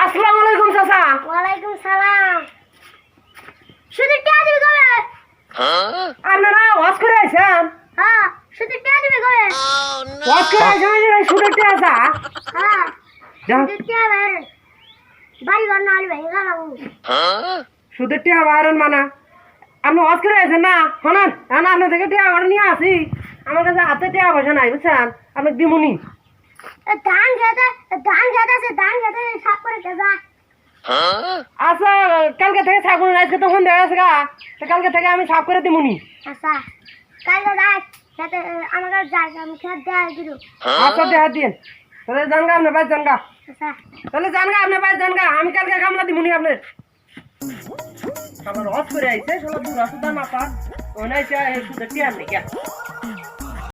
আসসালামু আলাইকুম চাচা। ওয়ালাইকুম সালাম। শুধু টিয়া দিবি কবে? আপনারা ওয়াজ করে আইছেন? হ্যাঁ, শুধু টিয়া দিবি কবে? ওয়াজ করে আইছেন শুনেতে আসা? হ্যাঁ, যাও। শুধু টিয়া বের। বাড়ি ঘর না আলবে গেলাম। শুধু টিয়া বাহারেন মানা আপনি ওয়াজ করে আইছেন না? শোনেন না আপনার থেকে টিয়া বাহার নিয়ে আসি। আমার কাছে হাতে টিয়া পয়সা নাই বুঝছেন, আপনি দিমুনি। ধান খেতে আছে, ধান খেতে সাপ করে খেজা। আচ্ছা কালকে থেকে ছাগল আজকে তো ফোন দেওয়া আছে গা, তো কালকে থেকে আমি সাফ করে দিমুনি। আচ্ছা, কালকে যাই খেতে, আমার কাছে যাই, আমি খেতে দেয় দিল। আচ্ছা দেহা দিন, তাহলে জানগা আপনার বাইর জানগা, আচ্ছা, তাহলে জানগা আপনার বাইর জানগা, আমি কালকে কামলা দিমুনি আপনার। আবার রস করে আইছে সব দূর আসুদা না পার ওনাইছে শুধু টিয়া নেই।